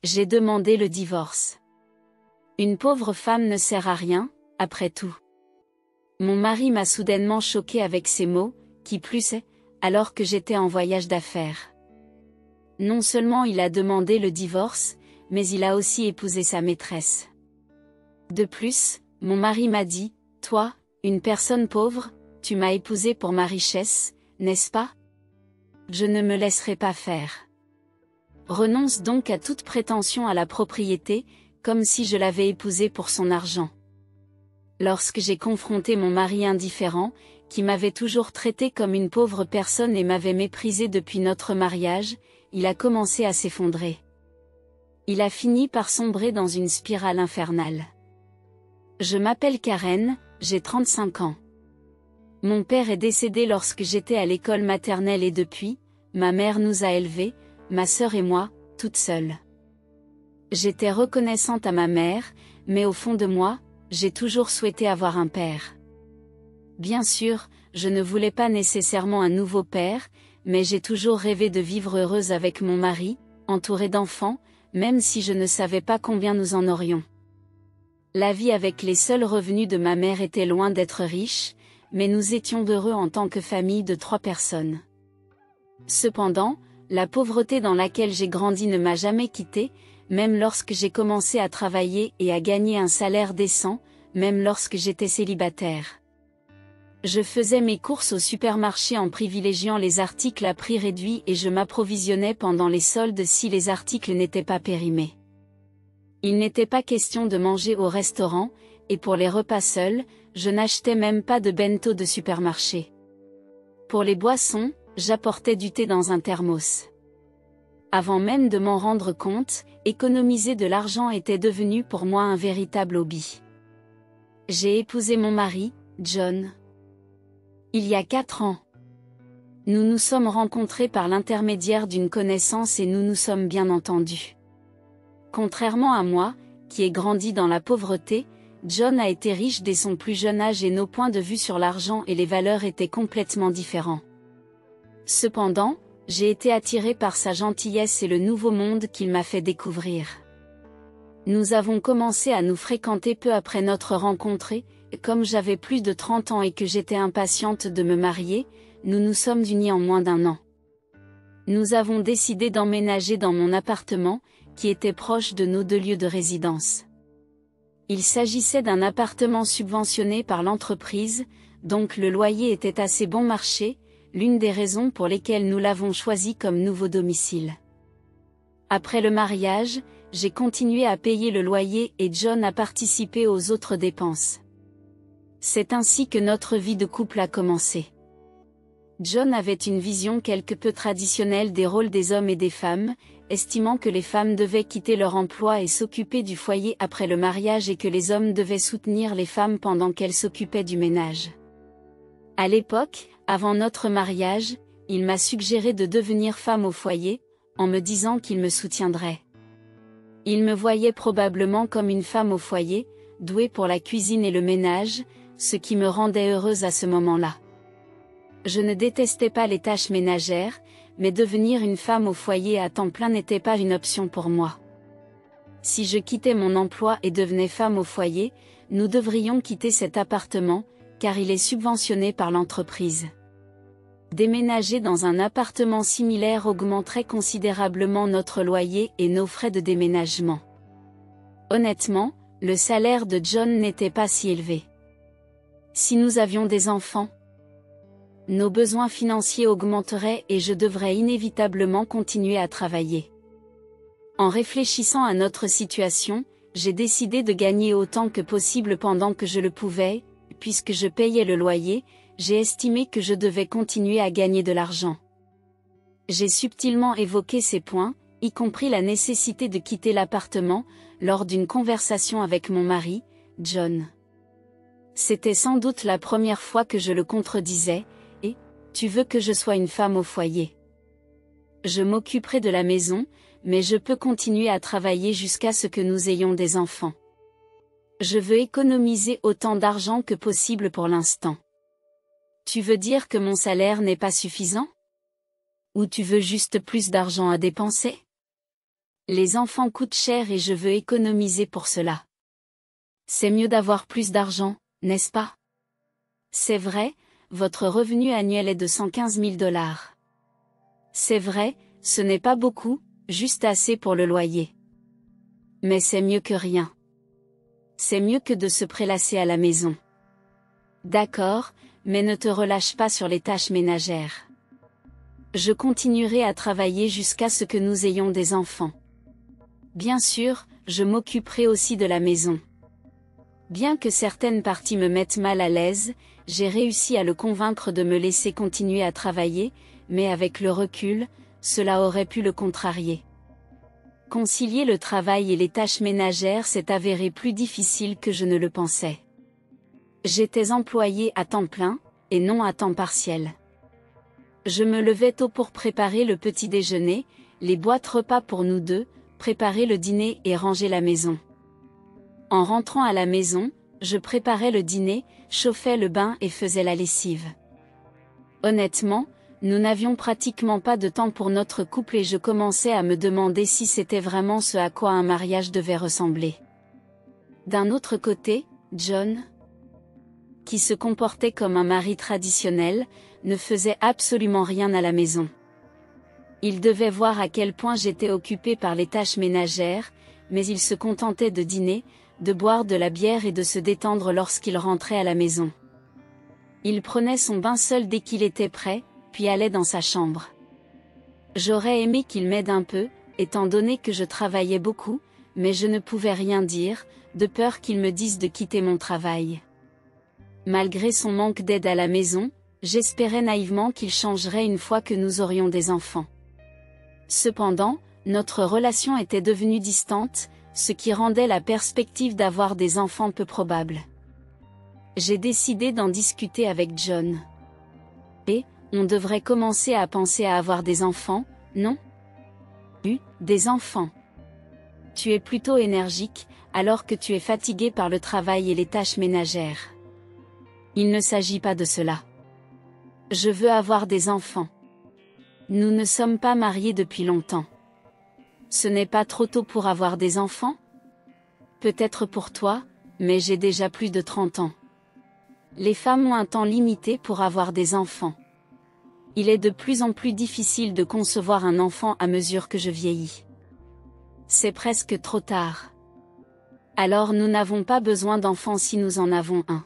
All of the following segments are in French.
J'ai demandé le divorce. Une pauvre femme ne sert à rien, après tout. Mon mari m'a soudainement choqué avec ces mots, qui plus est, alors que j'étais en voyage d'affaires. Non seulement il a demandé le divorce, mais il a aussi épousé sa maîtresse. De plus, mon mari m'a dit, « Toi, une personne pauvre, tu m'as épousé pour ma richesse, n'est-ce pas? Je ne me laisserai pas faire. » Renonce donc à toute prétention à la propriété, comme si je l'avais épousé pour son argent. Lorsque j'ai confronté mon mari indifférent, qui m'avait toujours traité comme une pauvre personne et m'avait méprisé depuis notre mariage, il a commencé à s'effondrer. Il a fini par sombrer dans une spirale infernale. Je m'appelle Karen, j'ai 35 ans. Mon père est décédé lorsque j'étais à l'école maternelle et depuis, ma mère nous a élevés, ma sœur et moi, toutes seules. J'étais reconnaissante à ma mère, mais au fond de moi, j'ai toujours souhaité avoir un père. Bien sûr, je ne voulais pas nécessairement un nouveau père, mais j'ai toujours rêvé de vivre heureuse avec mon mari, entourée d'enfants, même si je ne savais pas combien nous en aurions. La vie avec les seuls revenus de ma mère était loin d'être riche, mais nous étions heureux en tant que famille de 3 personnes. Cependant, la pauvreté dans laquelle j'ai grandi ne m'a jamais quittée, même lorsque j'ai commencé à travailler et à gagner un salaire décent, même lorsque j'étais célibataire. Je faisais mes courses au supermarché en privilégiant les articles à prix réduit et je m'approvisionnais pendant les soldes si les articles n'étaient pas périmés. Il n'était pas question de manger au restaurant, et pour les repas seuls, je n'achetais même pas de bento de supermarché. Pour les boissons, j'apportais du thé dans un thermos. Avant même de m'en rendre compte, économiser de l'argent était devenu pour moi un véritable hobby. J'ai épousé mon mari, John. Il y a 4 ans. Nous nous sommes rencontrés par l'intermédiaire d'une connaissance et nous nous sommes bien entendus. Contrairement à moi, qui ai grandi dans la pauvreté, John a été riche dès son plus jeune âge et nos points de vue sur l'argent et les valeurs étaient complètement différents. Cependant, j'ai été attirée par sa gentillesse et le nouveau monde qu'il m'a fait découvrir. Nous avons commencé à nous fréquenter peu après notre rencontre et, comme j'avais plus de 30 ans et que j'étais impatiente de me marier, nous nous sommes unis en moins d'1 an. Nous avons décidé d'emménager dans mon appartement, qui était proche de nos 2 lieux de résidence. Il s'agissait d'un appartement subventionné par l'entreprise, donc le loyer était assez bon marché, l'une des raisons pour lesquelles nous l'avons choisi comme nouveau domicile. Après le mariage, j'ai continué à payer le loyer et John a participé aux autres dépenses. C'est ainsi que notre vie de couple a commencé. John avait une vision quelque peu traditionnelle des rôles des hommes et des femmes, estimant que les femmes devaient quitter leur emploi et s'occuper du foyer après le mariage et que les hommes devaient soutenir les femmes pendant qu'elles s'occupaient du ménage. À l'époque, avant notre mariage, il m'a suggéré de devenir femme au foyer, en me disant qu'il me soutiendrait. Il me voyait probablement comme une femme au foyer, douée pour la cuisine et le ménage, ce qui me rendait heureuse à ce moment-là. Je ne détestais pas les tâches ménagères, mais devenir une femme au foyer à temps plein n'était pas une option pour moi. Si je quittais mon emploi et devenais femme au foyer, nous devrions quitter cet appartement, car il est subventionné par l'entreprise. Déménager dans un appartement similaire augmenterait considérablement notre loyer et nos frais de déménagement. Honnêtement, le salaire de John n'était pas si élevé. Si nous avions des enfants, nos besoins financiers augmenteraient et je devrais inévitablement continuer à travailler. En réfléchissant à notre situation, j'ai décidé de gagner autant que possible pendant que je le pouvais, puisque je payais le loyer, j'ai estimé que je devais continuer à gagner de l'argent. J'ai subtilement évoqué ces points, y compris la nécessité de quitter l'appartement, lors d'une conversation avec mon mari, John. C'était sans doute la première fois que je le contredisais, et « Tu veux que je sois une femme au foyer ? Je m'occuperai de la maison, mais je peux continuer à travailler jusqu'à ce que nous ayons des enfants. Je veux économiser autant d'argent que possible pour l'instant. Tu veux dire que mon salaire n'est pas suffisant ? Ou tu veux juste plus d'argent à dépenser ? Les enfants coûtent cher et je veux économiser pour cela. C'est mieux d'avoir plus d'argent, n'est-ce pas? C'est vrai, votre revenu annuel est de 115 000 $. C'est vrai, ce n'est pas beaucoup, juste assez pour le loyer. Mais c'est mieux que rien. C'est mieux que de se prélasser à la maison. D'accord, mais ne te relâche pas sur les tâches ménagères. Je continuerai à travailler jusqu'à ce que nous ayons des enfants. Bien sûr, je m'occuperai aussi de la maison. Bien que certaines parties me mettent mal à l'aise, j'ai réussi à le convaincre de me laisser continuer à travailler, mais avec le recul, cela aurait pu le contrarier. Concilier le travail et les tâches ménagères s'est avéré plus difficile que je ne le pensais. J'étais employée à temps plein, et non à temps partiel. Je me levais tôt pour préparer le petit déjeuner, les boîtes repas pour nous deux, préparer le dîner et ranger la maison. En rentrant à la maison, je préparais le dîner, chauffais le bain et faisais la lessive. Honnêtement, nous n'avions pratiquement pas de temps pour notre couple et je commençais à me demander si c'était vraiment ce à quoi un mariage devait ressembler. D'un autre côté, John, qui se comportait comme un mari traditionnel, ne faisait absolument rien à la maison. Il devait voir à quel point j'étais occupée par les tâches ménagères, mais il se contentait de dîner, de boire de la bière et de se détendre lorsqu'il rentrait à la maison. Il prenait son bain seul dès qu'il était prêt, puis allait dans sa chambre. J'aurais aimé qu'il m'aide un peu, étant donné que je travaillais beaucoup, mais je ne pouvais rien dire, de peur qu'il me dise de quitter mon travail. Malgré son manque d'aide à la maison, j'espérais naïvement qu'il changerait une fois que nous aurions des enfants. Cependant, notre relation était devenue distante, ce qui rendait la perspective d'avoir des enfants peu probable. J'ai décidé d'en discuter avec John. Et, on devrait commencer à penser à avoir des enfants, non? Des enfants. Tu es plutôt énergique, alors que tu es fatigué par le travail et les tâches ménagères. Il ne s'agit pas de cela. Je veux avoir des enfants. Nous ne sommes pas mariés depuis longtemps. Ce n'est pas trop tôt pour avoir des enfants? Peut-être pour toi, mais j'ai déjà plus de 30 ans. Les femmes ont un temps limité pour avoir des enfants. Il est de plus en plus difficile de concevoir un enfant à mesure que je vieillis. C'est presque trop tard. Alors nous n'avons pas besoin d'enfants si nous en avons un.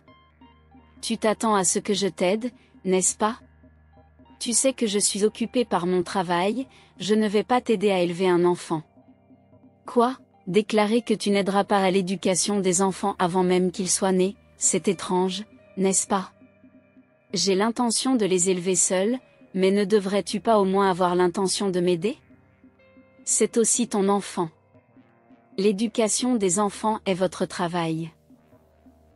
Tu t'attends à ce que je t'aide, n'est-ce pas? Tu sais que je suis occupée par mon travail, je ne vais pas t'aider à élever un enfant. Quoi? Déclarer que tu n'aideras pas à l'éducation des enfants avant même qu'ils soient nés, c'est étrange, n'est-ce pas? J'ai l'intention de les élever seuls, mais ne devrais-tu pas au moins avoir l'intention de m'aider? C'est aussi ton enfant. L'éducation des enfants est votre travail.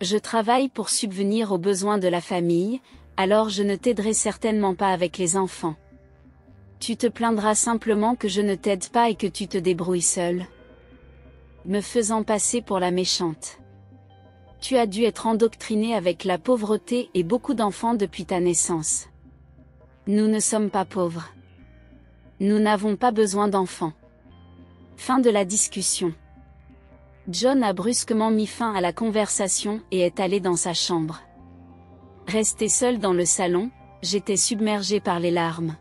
Je travaille pour subvenir aux besoins de la famille, alors je ne t'aiderai certainement pas avec les enfants. Tu te plaindras simplement que je ne t'aide pas et que tu te débrouilles seul. Me faisant passer pour la méchante. Tu as dû être endoctriné avec la pauvreté et beaucoup d'enfants depuis ta naissance. Nous ne sommes pas pauvres. Nous n'avons pas besoin d'enfants. Fin de la discussion. John a brusquement mis fin à la conversation et est allé dans sa chambre. Resté seul dans le salon, j'étais submergée par les larmes.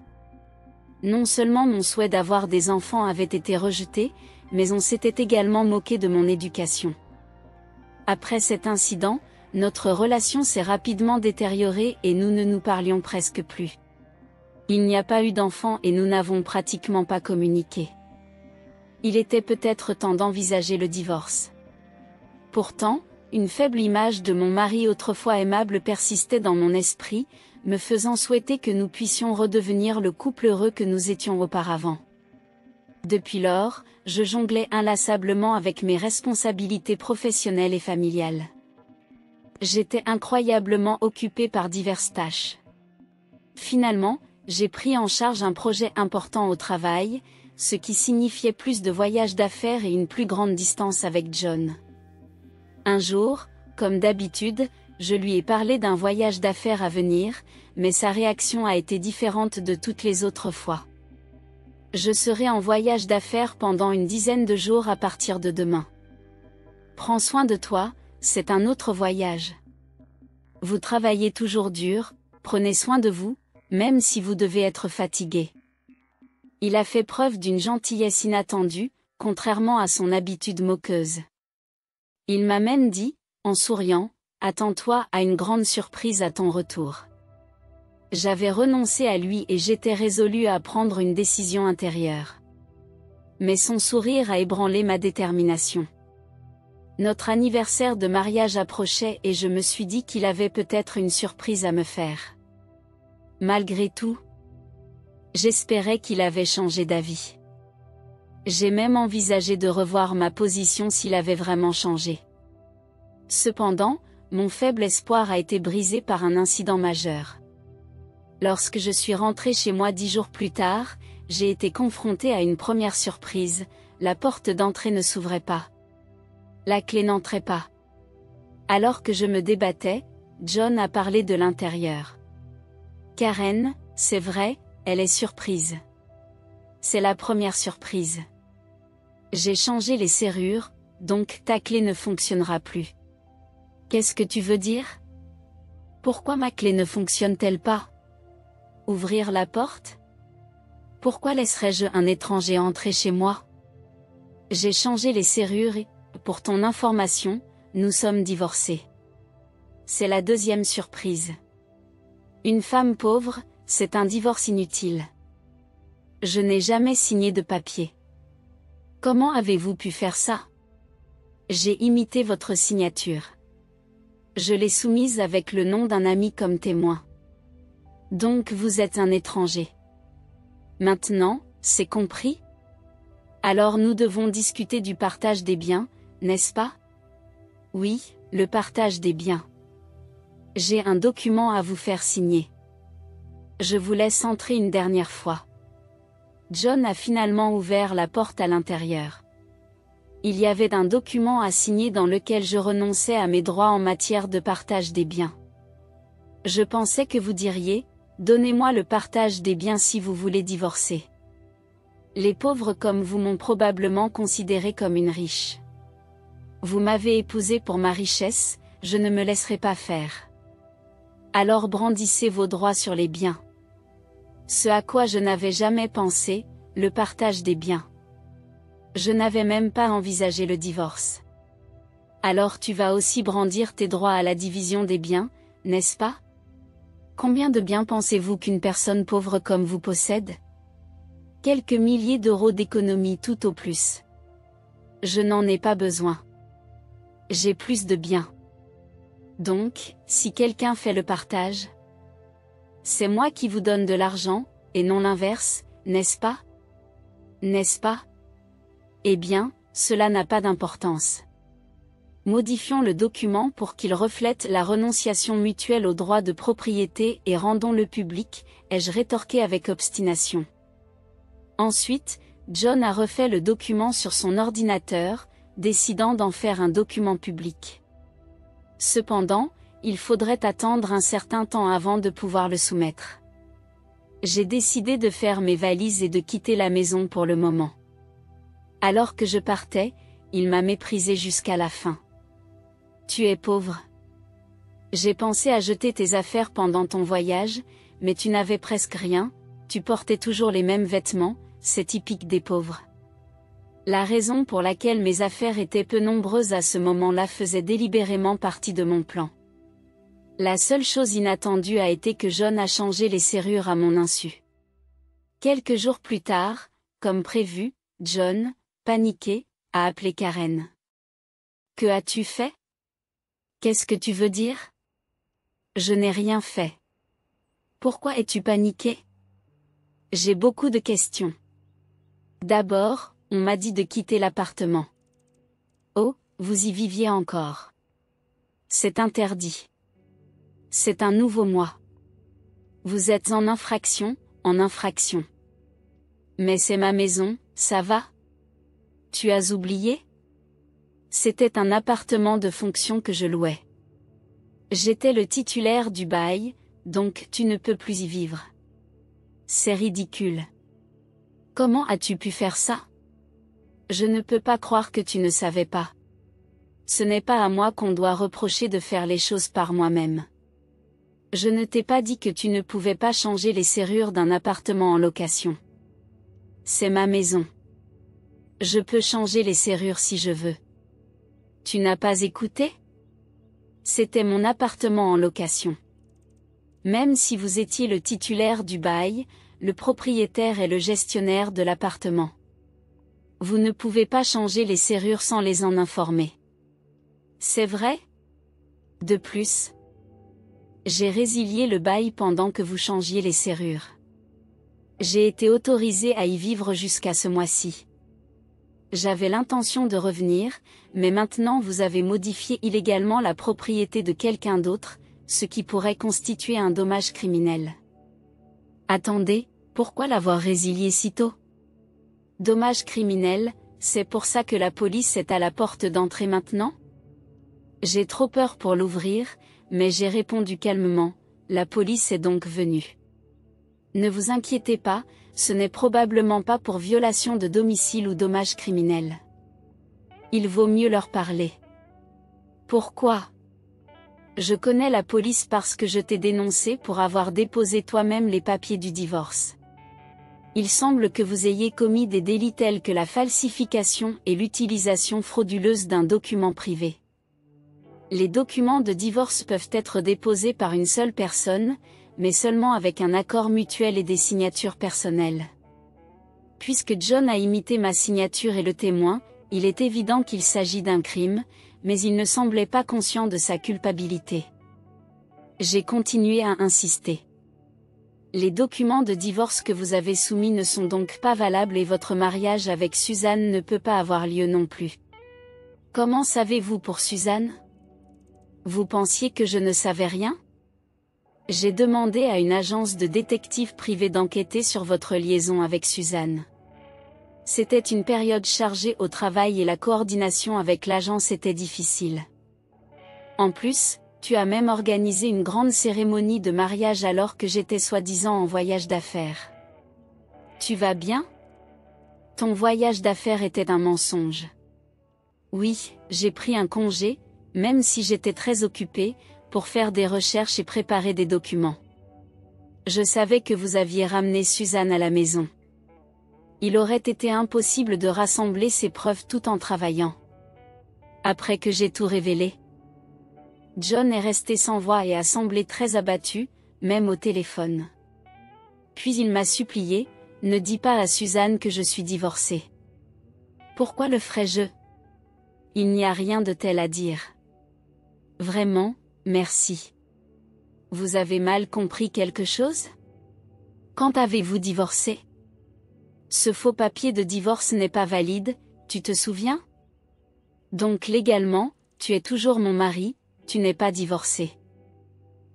Non seulement mon souhait d'avoir des enfants avait été rejeté, mais on s'était également moqué de mon éducation. Après cet incident, notre relation s'est rapidement détériorée et nous ne nous parlions presque plus. Il n'y a pas eu d'enfants et nous n'avons pratiquement pas communiqué. Il était peut-être temps d'envisager le divorce. Pourtant, une faible image de mon mari autrefois aimable persistait dans mon esprit, me faisant souhaiter que nous puissions redevenir le couple heureux que nous étions auparavant. Depuis lors, je jonglais inlassablement avec mes responsabilités professionnelles et familiales. J'étais incroyablement occupée par diverses tâches. Finalement, j'ai pris en charge un projet important au travail, ce qui signifiait plus de voyages d'affaires et une plus grande distance avec John. Un jour, comme d'habitude, je lui ai parlé d'un voyage d'affaires à venir, mais sa réaction a été différente de toutes les autres fois. Je serai en voyage d'affaires pendant une dizaine de jours à partir de demain. Prends soin de toi, c'est un autre voyage. Vous travaillez toujours dur, prenez soin de vous, même si vous devez être fatigué. Il a fait preuve d'une gentillesse inattendue, contrairement à son habitude moqueuse. Il m'a même dit, en souriant, « Attends-toi à une grande surprise à ton retour. » J'avais renoncé à lui et j'étais résolue à prendre une décision intérieure. Mais son sourire a ébranlé ma détermination. Notre anniversaire de mariage approchait et je me suis dit qu'il avait peut-être une surprise à me faire. Malgré tout, j'espérais qu'il avait changé d'avis. J'ai même envisagé de revoir ma position s'il avait vraiment changé. Cependant, mon faible espoir a été brisé par un incident majeur. Lorsque je suis rentrée chez moi 10 jours plus tard, j'ai été confrontée à une première surprise, la porte d'entrée ne s'ouvrait pas. La clé n'entrait pas. Alors que je me débattais, John a parlé de l'intérieur. Karen, c'est vrai, elle est surprise. C'est la première surprise. J'ai changé les serrures, donc ta clé ne fonctionnera plus. Qu'est-ce que tu veux dire? Pourquoi ma clé ne fonctionne-t-elle pas? Ouvrir la porte? Pourquoi laisserais-je un étranger entrer chez moi? J'ai changé les serrures et, pour ton information, nous sommes divorcés. C'est la deuxième surprise. Une femme pauvre, c'est un divorce inutile. Je n'ai jamais signé de papier. Comment avez-vous pu faire ça? J'ai imité votre signature. Je l'ai soumise avec le nom d'un ami comme témoin. Donc vous êtes un étranger. Maintenant, c'est compris? Alors nous devons discuter du partage des biens, n'est-ce pas? Oui, le partage des biens. J'ai un document à vous faire signer. Je vous laisse entrer une dernière fois. John a finalement ouvert la porte à l'intérieur. Il y avait un document à signer dans lequel je renonçais à mes droits en matière de partage des biens. Je pensais que vous diriez, donnez-moi le partage des biens si vous voulez divorcer. Les pauvres comme vous m'ont probablement considéré comme une riche. Vous m'avez épousé pour ma richesse, je ne me laisserai pas faire. Alors brandissez vos droits sur les biens. Ce à quoi je n'avais jamais pensé, le partage des biens. Je n'avais même pas envisagé le divorce. Alors tu vas aussi brandir tes droits à la division des biens, n'est-ce pas? Combien de biens pensez-vous qu'une personne pauvre comme vous possède? Quelques milliers d'euros d'économie tout au plus. Je n'en ai pas besoin. J'ai plus de biens. Donc, si quelqu'un fait le partage, c'est moi qui vous donne de l'argent, et non l'inverse, n'est-ce pas? N'est-ce pas? Eh bien, cela n'a pas d'importance. Modifions le document pour qu'il reflète la renonciation mutuelle aux droits de propriété et rendons-le public, ai-je rétorqué avec obstination. Ensuite, John a refait le document sur son ordinateur, décidant d'en faire un document public. Cependant, il faudrait attendre un certain temps avant de pouvoir le soumettre. J'ai décidé de faire mes valises et de quitter la maison pour le moment. Alors que je partais, il m'a méprisé jusqu'à la fin. Tu es pauvre. J'ai pensé à jeter tes affaires pendant ton voyage, mais tu n'avais presque rien, tu portais toujours les mêmes vêtements, c'est typique des pauvres. La raison pour laquelle mes affaires étaient peu nombreuses à ce moment-là faisait délibérément partie de mon plan. La seule chose inattendue a été que John a changé les serrures à mon insu. Quelques jours plus tard, comme prévu, John, paniqué, a appelé Karen. Que as-tu fait? Qu'est-ce que tu veux dire? Je n'ai rien fait. Pourquoi es-tu paniqué? J'ai beaucoup de questions. D'abord, on m'a dit de quitter l'appartement. Oh, vous y viviez encore. C'est interdit. C'est un nouveau mois. Vous êtes en infraction, en infraction. Mais c'est ma maison, ça va? Tu as oublié? C'était un appartement de fonction que je louais. J'étais le titulaire du bail, donc tu ne peux plus y vivre. C'est ridicule. Comment as-tu pu faire ça? Je ne peux pas croire que tu ne savais pas. Ce n'est pas à moi qu'on doit reprocher de faire les choses par moi-même. Je ne t'ai pas dit que tu ne pouvais pas changer les serrures d'un appartement en location. C'est ma maison. Je peux changer les serrures si je veux. Tu n'as pas écouté? C'était mon appartement en location. Même si vous étiez le titulaire du bail, le propriétaire est le gestionnaire de l'appartement. Vous ne pouvez pas changer les serrures sans les en informer. C'est vrai? De plus, j'ai résilié le bail pendant que vous changiez les serrures. J'ai été autorisé à y vivre jusqu'à ce mois-ci. J'avais l'intention de revenir, mais maintenant vous avez modifié illégalement la propriété de quelqu'un d'autre, ce qui pourrait constituer un dommage criminel. Attendez, pourquoi l'avoir résilié si tôt? Dommage criminel, c'est pour ça que la police est à la porte d'entrée maintenant? J'ai trop peur pour l'ouvrir, mais j'ai répondu calmement, la police est donc venue. Ne vous inquiétez pas, ce n'est probablement pas pour violation de domicile ou dommage criminel. Il vaut mieux leur parler. Pourquoi? Je connais la police parce que je t'ai dénoncé pour avoir déposé toi-même les papiers du divorce. Il semble que vous ayez commis des délits tels que la falsification et l'utilisation frauduleuse d'un document privé. Les documents de divorce peuvent être déposés par une seule personne, mais seulement avec un accord mutuel et des signatures personnelles. Puisque John a imité ma signature et le témoin, il est évident qu'il s'agit d'un crime, mais il ne semblait pas conscient de sa culpabilité. J'ai continué à insister. Les documents de divorce que vous avez soumis ne sont donc pas valables et votre mariage avec Suzanne ne peut pas avoir lieu non plus. Comment savez-vous pour Suzanne? Vous pensiez que je ne savais rien? J'ai demandé à une agence de détectives privés d'enquêter sur votre liaison avec Suzanne. C'était une période chargée au travail et la coordination avec l'agence était difficile. En plus, tu as même organisé une grande cérémonie de mariage alors que j'étais soi-disant en voyage d'affaires. Tu vas bien? Ton voyage d'affaires était un mensonge. Oui, j'ai pris un congé, même si j'étais très occupée, pour faire des recherches et préparer des documents. Je savais que vous aviez ramené Suzanne à la maison. Il aurait été impossible de rassembler ces preuves tout en travaillant. Après que j'ai tout révélé, John est resté sans voix et a semblé très abattu, même au téléphone. Puis il m'a supplié, ne dis pas à Suzanne que je suis divorcée. Pourquoi le ferais-je? Il n'y a rien de tel à dire. Vraiment, merci. Vous avez mal compris quelque chose? Quand avez-vous divorcé? Ce faux papier de divorce n'est pas valide, tu te souviens? Donc légalement, tu es toujours mon mari, tu n'es pas divorcé.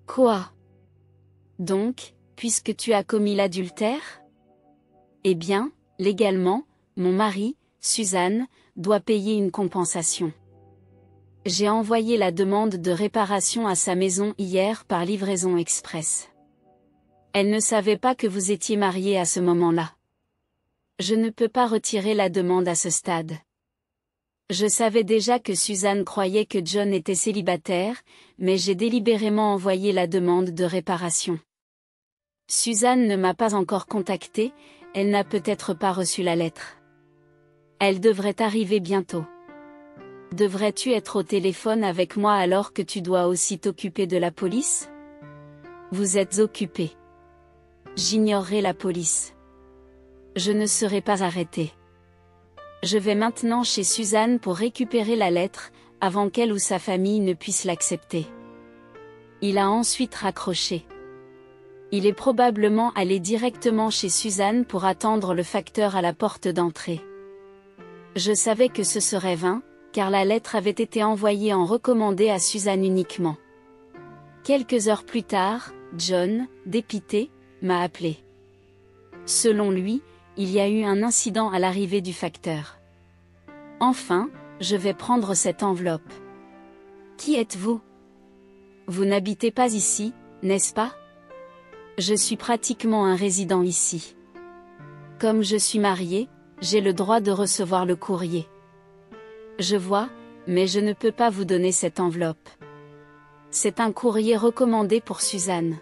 Quoi? Donc, puisque tu as commis l'adultère? Eh bien, légalement, mon mari, Suzanne, doit payer une compensation. J'ai envoyé la demande de réparation à sa maison hier par livraison express. Elle ne savait pas que vous étiez mariés à ce moment-là. Je ne peux pas retirer la demande à ce stade. Je savais déjà que Suzanne croyait que John était célibataire, mais j'ai délibérément envoyé la demande de réparation. Suzanne ne m'a pas encore contacté, elle n'a peut-être pas reçu la lettre. Elle devrait arriver bientôt. Devrais-tu être au téléphone avec moi alors que tu dois aussi t'occuper de la police? Vous êtes occupé. J'ignorerai la police. Je ne serai pas arrêté. Je vais maintenant chez Suzanne pour récupérer la lettre, avant qu'elle ou sa famille ne puissent l'accepter. Il a ensuite raccroché. Il est probablement allé directement chez Suzanne pour attendre le facteur à la porte d'entrée. Je savais que ce serait vain, car la lettre avait été envoyée en recommandé à Suzanne uniquement. Quelques heures plus tard, John, dépité, m'a appelé. Selon lui, il y a eu un incident à l'arrivée du facteur. Enfin, je vais prendre cette enveloppe. Qui êtes-vous? Vous n'habitez pas ici, n'est-ce pas? Je suis pratiquement un résident ici. Comme je suis mariée, j'ai le droit de recevoir le courrier. Je vois, mais je ne peux pas vous donner cette enveloppe. C'est un courrier recommandé pour Suzanne.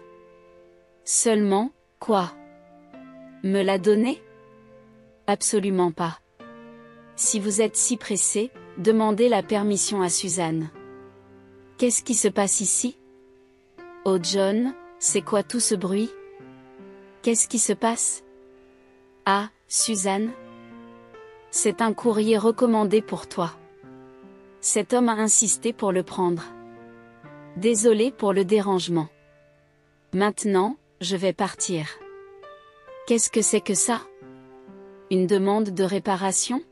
Seulement, quoi? Me l'a donné? Absolument pas. Si vous êtes si pressé, demandez la permission à Suzanne. Qu'est-ce qui se passe ici? Oh John, c'est quoi tout ce bruit? Qu'est-ce qui se passe? Ah, Suzanne? C'est un courrier recommandé pour toi. Cet homme a insisté pour le prendre. Désolé pour le dérangement. Maintenant, je vais partir. Qu'est-ce que c'est que ça? Une demande de réparation?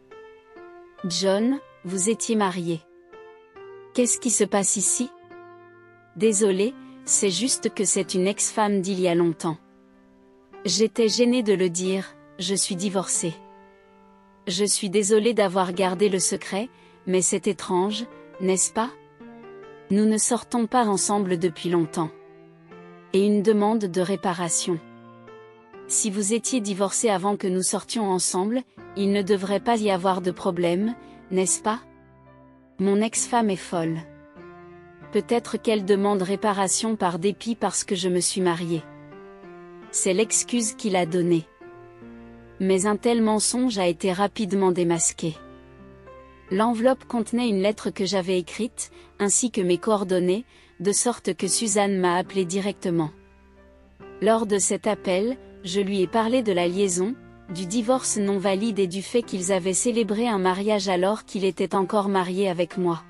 John, vous étiez marié. Qu'est-ce qui se passe ici? Désolé, c'est juste que c'est une ex-femme d'il y a longtemps. J'étais gênée de le dire, je suis divorcée. Je suis désolée d'avoir gardé le secret, mais c'est étrange, n'est-ce pas? Nous ne sortons pas ensemble depuis longtemps. Et une demande de réparation. Si vous étiez divorcé avant que nous sortions ensemble, il ne devrait pas y avoir de problème, n'est-ce pas? Mon ex-femme est folle. Peut-être qu'elle demande réparation par dépit parce que je me suis mariée. C'est l'excuse qu'il a donnée. Mais un tel mensonge a été rapidement démasqué. L'enveloppe contenait une lettre que j'avais écrite, ainsi que mes coordonnées, de sorte que Suzanne m'a appelé directement. Lors de cet appel, je lui ai parlé de la liaison, du divorce non valide et du fait qu'ils avaient célébré un mariage alors qu'il était encore marié avec moi.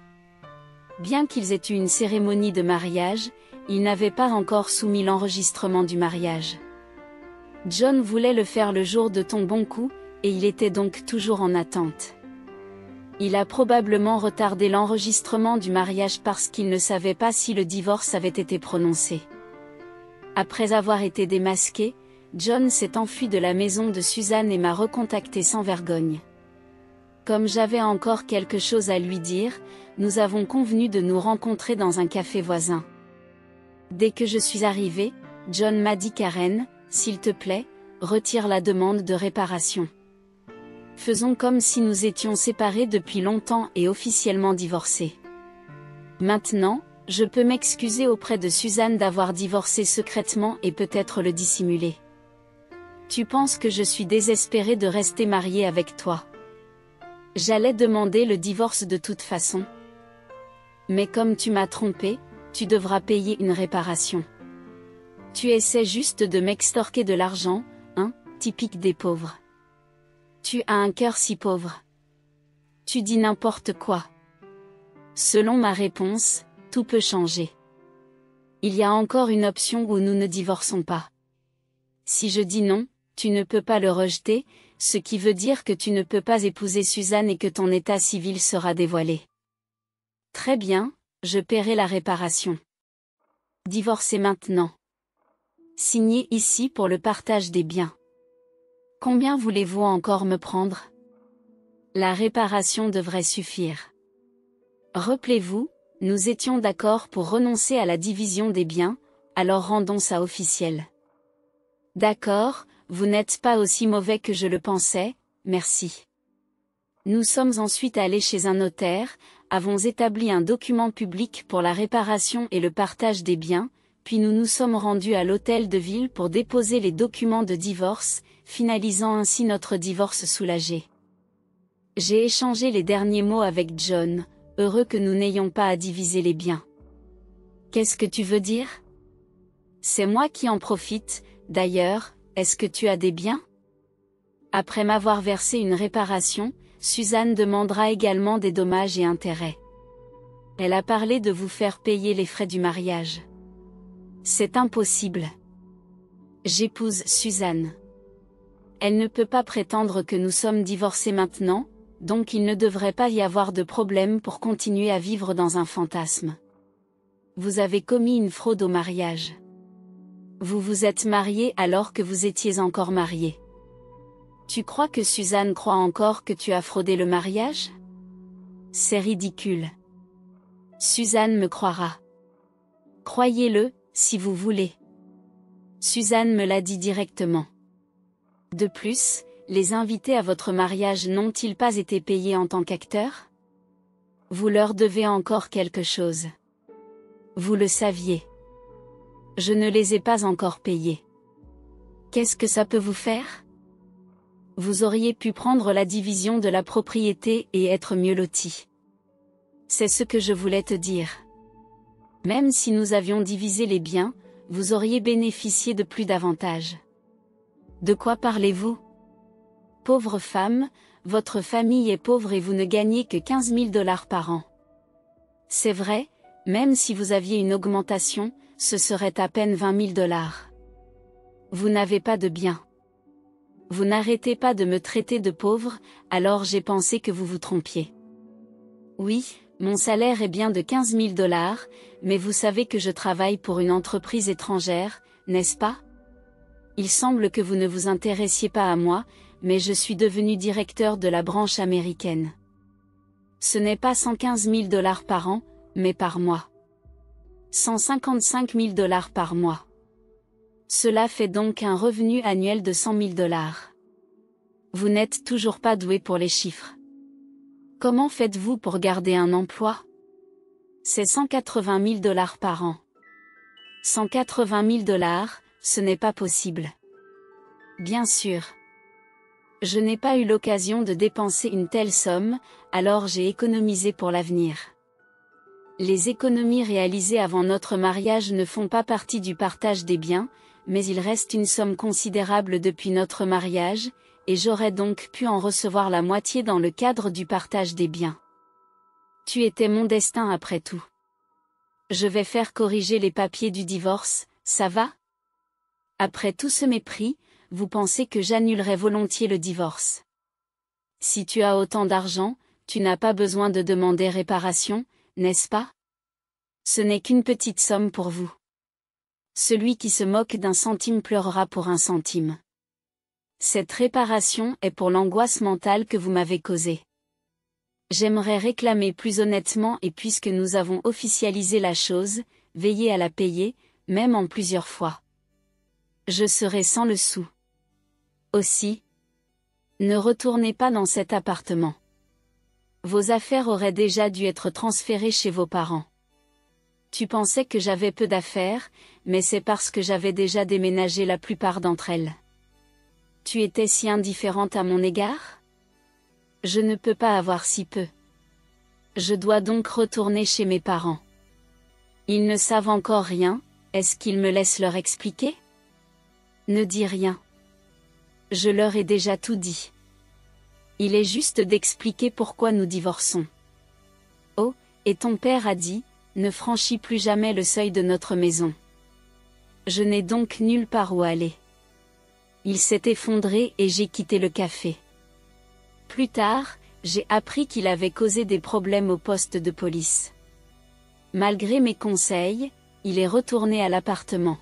Bien qu'ils aient eu une cérémonie de mariage, ils n'avaient pas encore soumis l'enregistrement du mariage. John voulait le faire le jour de ton bon coup, et il était donc toujours en attente. Il a probablement retardé l'enregistrement du mariage parce qu'il ne savait pas si le divorce avait été prononcé. Après avoir été démasqué, John s'est enfui de la maison de Suzanne et m'a recontacté sans vergogne. Comme j'avais encore quelque chose à lui dire, nous avons convenu de nous rencontrer dans un café voisin. Dès que je suis arrivée, John m'a dit: Karen, s'il te plaît, retire la demande de réparation. Faisons comme si nous étions séparés depuis longtemps et officiellement divorcés. Maintenant, je peux m'excuser auprès de Suzanne d'avoir divorcé secrètement et peut-être le dissimuler. Tu penses que je suis désespérée de rester mariée avec toi? J'allais demander le divorce de toute façon. Mais comme tu m'as trompée, tu devras payer une réparation. Tu essaies juste de m'extorquer de l'argent, hein, typique des pauvres. Tu as un cœur si pauvre. Tu dis n'importe quoi. Selon ma réponse, tout peut changer. Il y a encore une option où nous ne divorçons pas. Si je dis non, tu ne peux pas le rejeter, ce qui veut dire que tu ne peux pas épouser Suzanne et que ton état civil sera dévoilé. Très bien, je paierai la réparation. Divorcez maintenant. Signez ici pour le partage des biens. Combien voulez-vous encore me prendre? La réparation devrait suffire. Rappelez-vous, nous étions d'accord pour renoncer à la division des biens, alors rendons ça officiel. D'accord, vous n'êtes pas aussi mauvais que je le pensais, merci. Nous sommes ensuite allés chez un notaire, avons établi un document public pour la réparation et le partage des biens, puis nous nous sommes rendus à l'hôtel de ville pour déposer les documents de divorce, finalisant ainsi notre divorce soulagé. J'ai échangé les derniers mots avec John, heureux que nous n'ayons pas à diviser les biens. Qu'est-ce que tu veux dire? C'est moi qui en profite, d'ailleurs, est-ce que tu as des biens? Après m'avoir versé une réparation, Suzanne demandera également des dommages et intérêts. Elle a parlé de vous faire payer les frais du mariage. C'est impossible. J'épouse Suzanne. Elle ne peut pas prétendre que nous sommes divorcés maintenant, donc il ne devrait pas y avoir de problème pour continuer à vivre dans un fantasme. Vous avez commis une fraude au mariage. Vous vous êtes marié alors que vous étiez encore marié. Tu crois que Suzanne croit encore que tu as fraudé le mariage? C'est ridicule. Suzanne me croira. Croyez-le, si vous voulez. Suzanne me l'a dit directement. De plus, les invités à votre mariage n'ont-ils pas été payés en tant qu'acteurs? Vous leur devez encore quelque chose. Vous le saviez. Je ne les ai pas encore payés. Qu'est-ce que ça peut vous faire? Vous auriez pu prendre la division de la propriété et être mieux lotis. C'est ce que je voulais te dire. Même si nous avions divisé les biens, vous auriez bénéficié de plus d'avantages. De quoi parlez-vous? Pauvre femme, votre famille est pauvre et vous ne gagnez que 15 000 $ par an. C'est vrai, même si vous aviez une augmentation, ce serait à peine 20 000 $. Vous n'avez pas de biens. Vous n'arrêtez pas de me traiter de pauvre, alors j'ai pensé que vous vous trompiez. Oui, mon salaire est bien de 15 000 $, mais vous savez que je travaille pour une entreprise étrangère, n'est-ce pas? Il semble que vous ne vous intéressiez pas à moi, mais je suis devenu directeur de la branche américaine. Ce n'est pas 115 000 $ par an, mais par mois. 155 000 $ par mois. Cela fait donc un revenu annuel de 100 000 $. Vous n'êtes toujours pas doué pour les chiffres. Comment faites-vous pour garder un emploi? C'est 180 000 $ par an. 180 000 $, ce n'est pas possible. Bien sûr. Je n'ai pas eu l'occasion de dépenser une telle somme, alors j'ai économisé pour l'avenir. Les économies réalisées avant notre mariage ne font pas partie du partage des biens, mais il reste une somme considérable depuis notre mariage, et j'aurais donc pu en recevoir la moitié dans le cadre du partage des biens. Tu étais mon destin après tout. Je vais faire corriger les papiers du divorce, ça va? Après tout ce mépris, vous pensez que j'annulerais volontiers le divorce. Si tu as autant d'argent, tu n'as pas besoin de demander réparation, n'est-ce pas? Ce n'est qu'une petite somme pour vous. Celui qui se moque d'un centime pleurera pour un centime. Cette réparation est pour l'angoisse mentale que vous m'avez causée. J'aimerais réclamer plus honnêtement et puisque nous avons officialisé la chose, veillez à la payer, même en plusieurs fois. Je serai sans le sou. Aussi, ne retournez pas dans cet appartement. Vos affaires auraient déjà dû être transférées chez vos parents. Tu pensais que j'avais peu d'affaires, mais c'est parce que j'avais déjà déménagé la plupart d'entre elles. Tu étais si indifférente à mon égard? Je ne peux pas avoir si peu. Je dois donc retourner chez mes parents. Ils ne savent encore rien, est-ce qu'ils me laissent leur expliquer? Ne dis rien. Je leur ai déjà tout dit. Il est juste d'expliquer pourquoi nous divorçons. Oh, et ton père a dit, ne franchis plus jamais le seuil de notre maison. Je n'ai donc nulle part où aller. Il s'est effondré et j'ai quitté le café. Plus tard, j'ai appris qu'il avait causé des problèmes au poste de police. Malgré mes conseils, il est retourné à l'appartement.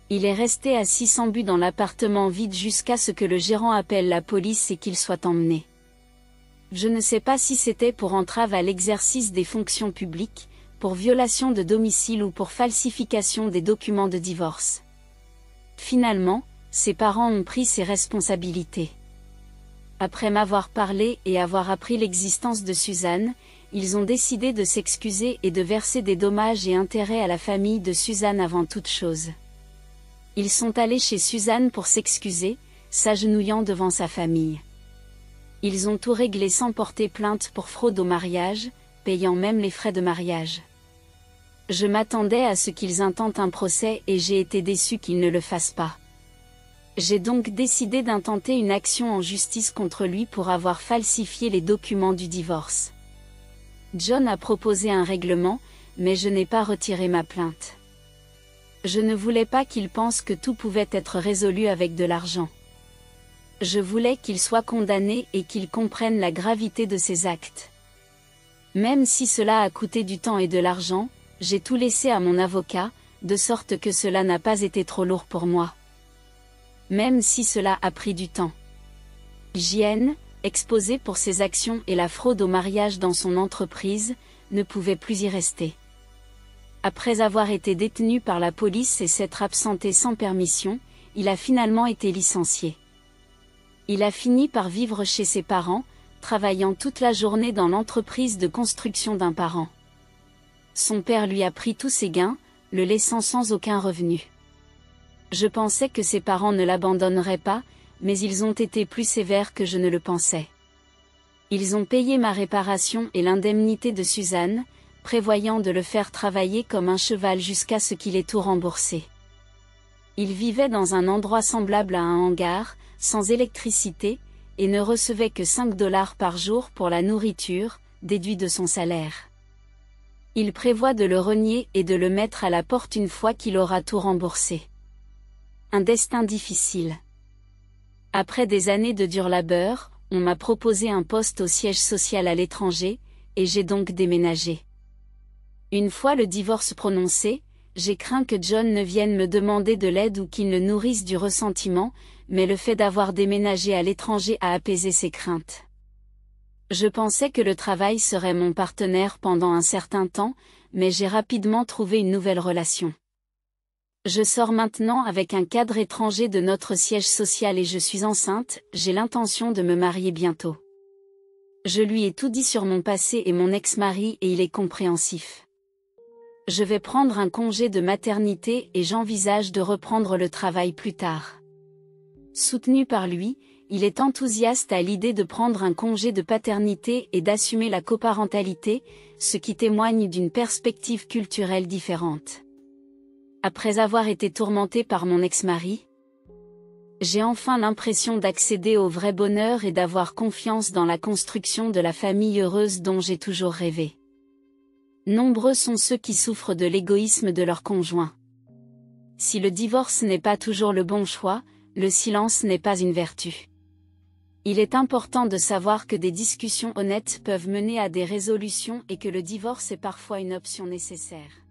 Il est resté assis sans but dans l'appartement vide jusqu'à ce que le gérant appelle la police et qu'il soit emmené. Je ne sais pas si c'était pour entrave à l'exercice des fonctions publiques, pour violation de domicile ou pour falsification des documents de divorce. Finalement, ses parents ont pris ses responsabilités. Après m'avoir parlé et avoir appris l'existence de Suzanne, ils ont décidé de s'excuser et de verser des dommages et intérêts à la famille de Suzanne avant toute chose. Ils sont allés chez Suzanne pour s'excuser, s'agenouillant devant sa famille. Ils ont tout réglé sans porter plainte pour fraude au mariage, payant même les frais de mariage. Je m'attendais à ce qu'ils intentent un procès et j'ai été déçu qu'ils ne le fassent pas. J'ai donc décidé d'intenter une action en justice contre lui pour avoir falsifié les documents du divorce. John a proposé un règlement, mais je n'ai pas retiré ma plainte. Je ne voulais pas qu'il pense que tout pouvait être résolu avec de l'argent. Je voulais qu'il soit condamné et qu'il comprenne la gravité de ses actes. Même si cela a coûté du temps et de l'argent, j'ai tout laissé à mon avocat, de sorte que cela n'a pas été trop lourd pour moi. Même si cela a pris du temps. JN, exposé pour ses actions et la fraude au mariage dans son entreprise, ne pouvait plus y rester. Après avoir été détenu par la police et s'être absenté sans permission, il a finalement été licencié. Il a fini par vivre chez ses parents, travaillant toute la journée dans l'entreprise de construction d'un parent. Son père lui a pris tous ses gains, le laissant sans aucun revenu. Je pensais que ses parents ne l'abandonneraient pas, mais ils ont été plus sévères que je ne le pensais. Ils ont payé ma réparation et l'indemnité de Suzanne, prévoyant de le faire travailler comme un cheval jusqu'à ce qu'il ait tout remboursé. Il vivait dans un endroit semblable à un hangar, sans électricité, et ne recevait que 5 $ par jour pour la nourriture, déduit de son salaire. Il prévoit de le renier et de le mettre à la porte une fois qu'il aura tout remboursé. Un destin difficile. Après des années de dur labeur, on m'a proposé un poste au siège social à l'étranger, et j'ai donc déménagé. Une fois le divorce prononcé, j'ai craint que John ne vienne me demander de l'aide ou qu'il ne nourrisse du ressentiment, mais le fait d'avoir déménagé à l'étranger a apaisé ses craintes. Je pensais que le travail serait mon partenaire pendant un certain temps, mais j'ai rapidement trouvé une nouvelle relation. Je sors maintenant avec un cadre étranger de notre siège social et je suis enceinte, j'ai l'intention de me marier bientôt. Je lui ai tout dit sur mon passé et mon ex-mari et il est compréhensif. Je vais prendre un congé de maternité et j'envisage de reprendre le travail plus tard. Soutenu par lui, il est enthousiaste à l'idée de prendre un congé de paternité et d'assumer la coparentalité, ce qui témoigne d'une perspective culturelle différente. Après avoir été tourmentée par mon ex-mari, j'ai enfin l'impression d'accéder au vrai bonheur et d'avoir confiance dans la construction de la famille heureuse dont j'ai toujours rêvé. Nombreux sont ceux qui souffrent de l'égoïsme de leur conjoint. Si le divorce n'est pas toujours le bon choix, le silence n'est pas une vertu. Il est important de savoir que des discussions honnêtes peuvent mener à des résolutions et que le divorce est parfois une option nécessaire.